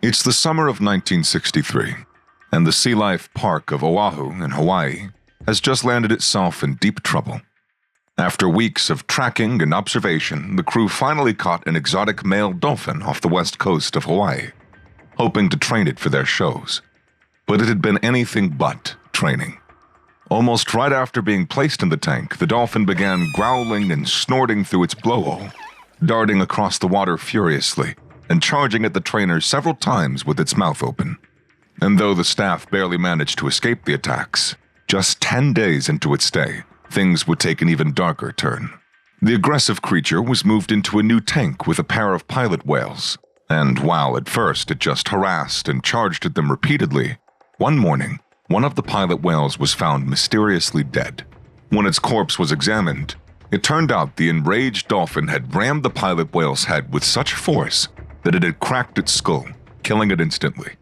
It's the summer of 1963, and the Sea Life Park of Oahu in Hawaii has just landed itself in deep trouble. After weeks of tracking and observation, the crew finally caught an exotic male dolphin off the west coast of Hawaii, hoping to train it for their shows. But it had been anything but training. Almost right after being placed in the tank, the dolphin began growling and snorting through its blowhole, darting across the water furiously and charging at the trainers several times with its mouth open. And though the staff barely managed to escape the attacks, just 10 days into its stay, things would take an even darker turn. The aggressive creature was moved into a new tank with a pair of pilot whales, and while at first it just harassed and charged at them repeatedly, one morning, one of the pilot whales was found mysteriously dead. When its corpse was examined, it turned out the enraged dolphin had rammed the pilot whale's head with such force that it had cracked its skull, killing it instantly.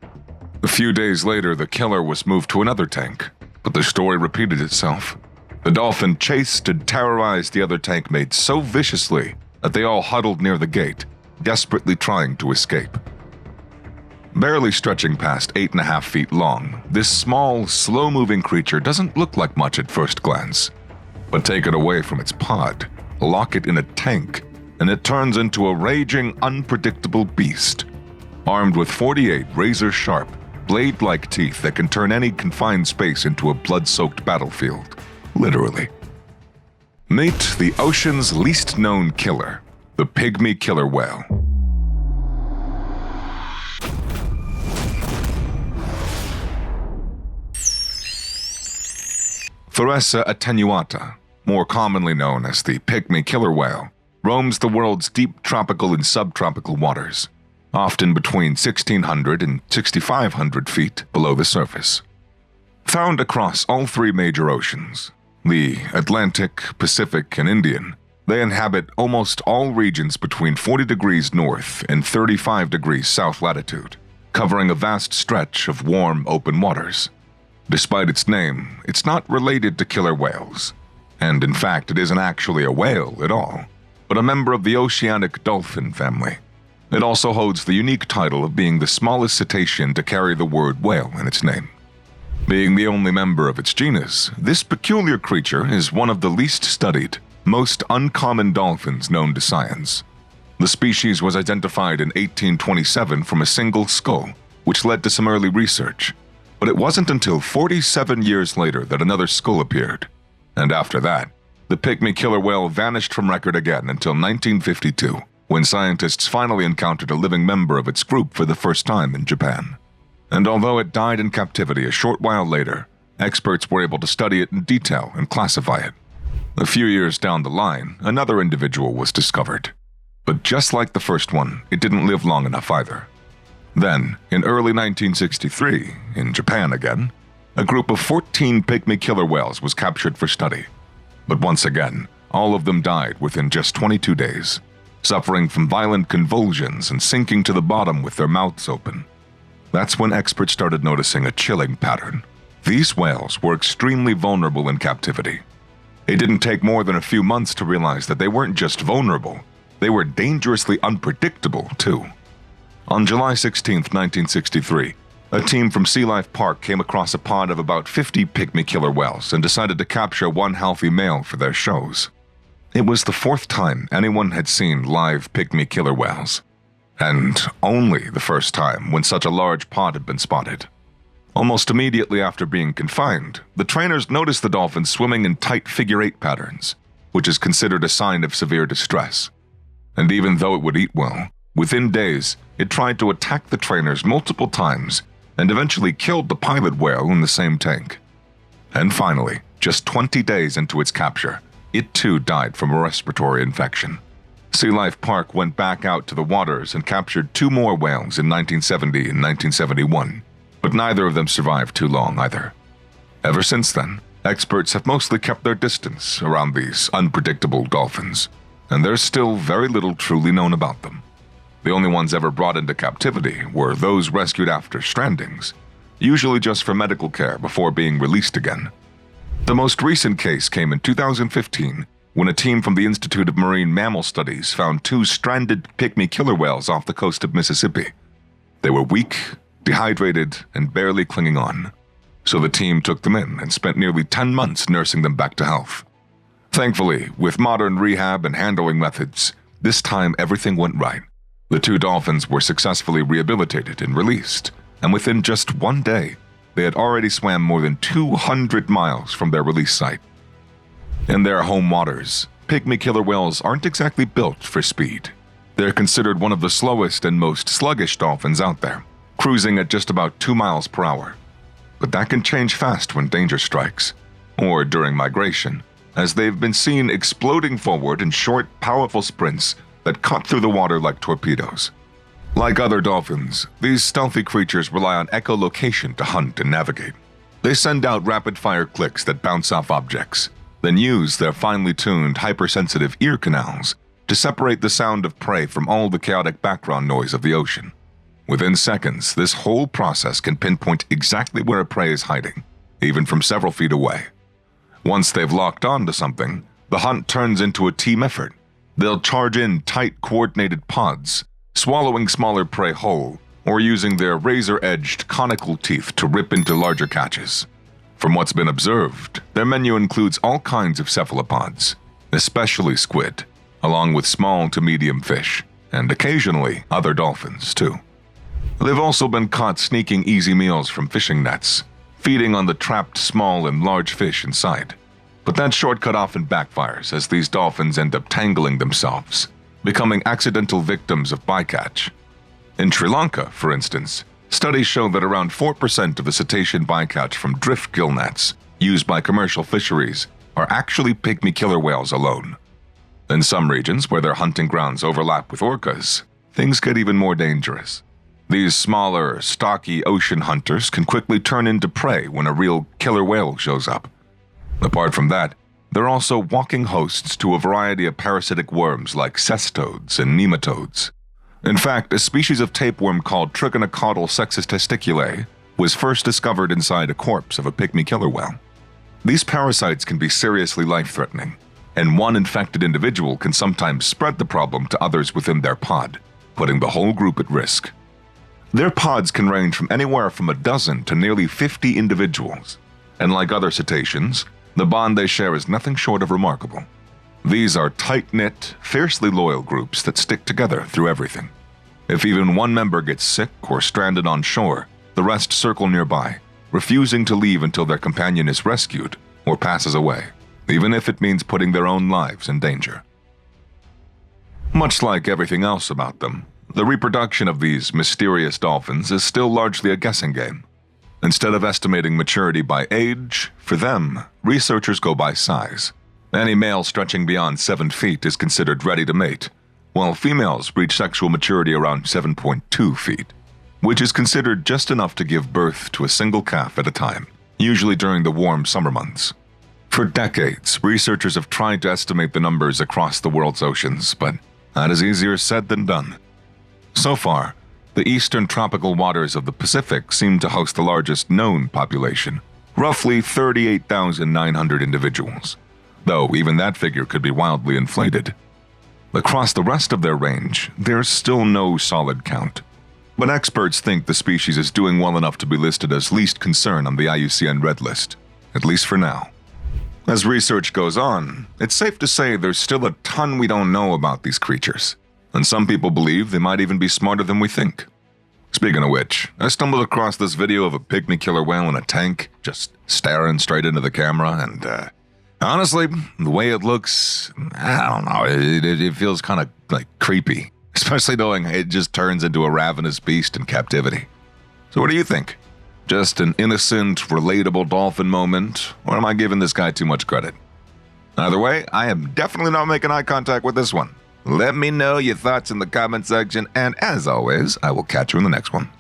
A few days later, the killer was moved to another tank, but the story repeated itself. The dolphin chased and terrorized the other tank mates so viciously that they all huddled near the gate, desperately trying to escape. Barely stretching past 8.5 feet long, this small, slow-moving creature doesn't look like much at first glance. But take it away from its pod, lock it in a tank, and it turns into a raging, unpredictable beast, armed with 48 razor-sharp, blade-like teeth that can turn any confined space into a blood-soaked battlefield. Literally. Meet the ocean's least-known killer, the pygmy killer whale. Feresa attenuata, more commonly known as the pygmy killer whale, roams the world's deep tropical and subtropical waters, often between 1,600 and 6,500 feet below the surface. Found across all three major oceans, the Atlantic, Pacific, and Indian, they inhabit almost all regions between 40 degrees north and 35 degrees south latitude, covering a vast stretch of warm, open waters. Despite its name, it's not related to killer whales, and in fact it isn't actually a whale at all, but a member of the oceanic dolphin family. It also holds the unique title of being the smallest cetacean to carry the word whale in its name. Being the only member of its genus, this peculiar creature is one of the least studied, most uncommon dolphins known to science. The species was identified in 1827 from a single skull, which led to some early research, but it wasn't until 47 years later that another skull appeared, and after that, the pygmy killer whale vanished from record again until 1952, when scientists finally encountered a living member of its group for the first time in Japan. And although it died in captivity a short while later, experts were able to study it in detail and classify it. A few years down the line, another individual was discovered. But just like the first one, it didn't live long enough either. Then, in early 1963, in Japan again, a group of 14 pygmy killer whales was captured for study. But once again, all of them died within just 22 days, suffering from violent convulsions and sinking to the bottom with their mouths open. That's when experts started noticing a chilling pattern. These whales were extremely vulnerable in captivity. It didn't take more than a few months to realize that they weren't just vulnerable, they were dangerously unpredictable too. On July 16, 1963, a team from Sea Life Park came across a pod of about 50 pygmy killer whales and decided to capture one healthy male for their shows. It was the fourth time anyone had seen live pygmy killer whales, and only the first time when such a large pod had been spotted. Almost immediately after being confined, the trainers noticed the dolphin swimming in tight figure-8 patterns, which is considered a sign of severe distress. And even though it would eat well, within days, it tried to attack the trainers multiple times and eventually killed the pilot whale in the same tank. And finally, just 20 days into its capture, it too died from a respiratory infection. Sea Life Park went back out to the waters and captured 2 more whales in 1970 and 1971, but neither of them survived too long either. Ever since then, experts have mostly kept their distance around these unpredictable dolphins, and there's still very little truly known about them. The only ones ever brought into captivity were those rescued after strandings, usually just for medical care before being released again. The most recent case came in 2015 when a team from the Institute of Marine Mammal Studies found 2 stranded pygmy killer whales off the coast of Mississippi. They were weak, dehydrated, and barely clinging on. So the team took them in and spent nearly 10 months nursing them back to health. Thankfully, with modern rehab and handling methods, this time everything went right. The 2 dolphins were successfully rehabilitated and released, and within just 1 day, they had already swam more than 200 miles from their release site. In their home waters, pygmy killer whales aren't exactly built for speed. They're considered one of the slowest and most sluggish dolphins out there, cruising at just about 2 miles per hour. But that can change fast when danger strikes, or during migration, as they've been seen exploding forward in short, powerful sprints that cut through the water like torpedoes. Like other dolphins, these stealthy creatures rely on echolocation to hunt and navigate. They send out rapid-fire clicks that bounce off objects, then use their finely tuned, hypersensitive ear canals to separate the sound of prey from all the chaotic background noise of the ocean. Within seconds, this whole process can pinpoint exactly where a prey is hiding, even from several feet away. Once they've locked onto something, the hunt turns into a team effort. They'll charge in tight, coordinated pods, swallowing smaller prey whole, or using their razor-edged, conical teeth to rip into larger catches. From what's been observed, their menu includes all kinds of cephalopods, especially squid, along with small to medium fish, and occasionally other dolphins, too. They've also been caught sneaking easy meals from fishing nets, feeding on the trapped small and large fish inside. But that shortcut often backfires as these dolphins end up tangling themselves, becoming accidental victims of bycatch. In Sri Lanka, for instance, studies show that around 4% of the cetacean bycatch from drift gill nets used by commercial fisheries are actually pygmy killer whales alone. In some regions where their hunting grounds overlap with orcas, things get even more dangerous. These smaller, stocky ocean hunters can quickly turn into prey when a real killer whale shows up. Apart from that, they're also walking hosts to a variety of parasitic worms like cestodes and nematodes. In fact, a species of tapeworm called Trigonocaudal sexus testiculae was first discovered inside a corpse of a pygmy killer whale. These parasites can be seriously life-threatening, and one infected individual can sometimes spread the problem to others within their pod, putting the whole group at risk. Their pods can range from anywhere from a dozen to nearly 50 individuals, and like other cetaceans, the bond they share is nothing short of remarkable. These are tight-knit, fiercely loyal groups that stick together through everything. If even one member gets sick or stranded on shore, the rest circle nearby, refusing to leave until their companion is rescued or passes away, even if it means putting their own lives in danger. Much like everything else about them, the reproduction of these mysterious dolphins is still largely a guessing game. Instead of estimating maturity by age, for them, researchers go by size. Any male stretching beyond 7 feet is considered ready to mate, while females reach sexual maturity around 7.2 feet, which is considered just enough to give birth to a single calf at a time, usually during the warm summer months. For decades, researchers have tried to estimate the numbers across the world's oceans, but that is easier said than done. So far, the eastern tropical waters of the Pacific seem to host the largest known population, roughly 38,900 individuals, though even that figure could be wildly inflated. Across the rest of their range, there's still no solid count, but experts think the species is doing well enough to be listed as least concern on the IUCN Red List, at least for now. As research goes on, it's safe to say there's still a ton we don't know about these creatures, and some people believe they might even be smarter than we think. Speaking of which, I stumbled across this video of a pygmy killer whale in a tank, just staring straight into the camera, and honestly, the way it looks, I don't know, it feels kind of like creepy, especially knowing it just turns into a ravenous beast in captivity. So what do you think? Just an innocent, relatable dolphin moment, or am I giving this guy too much credit? Either way, I am definitely not making eye contact with this one. Let me know your thoughts in the comment section, and as always, I will catch you in the next one.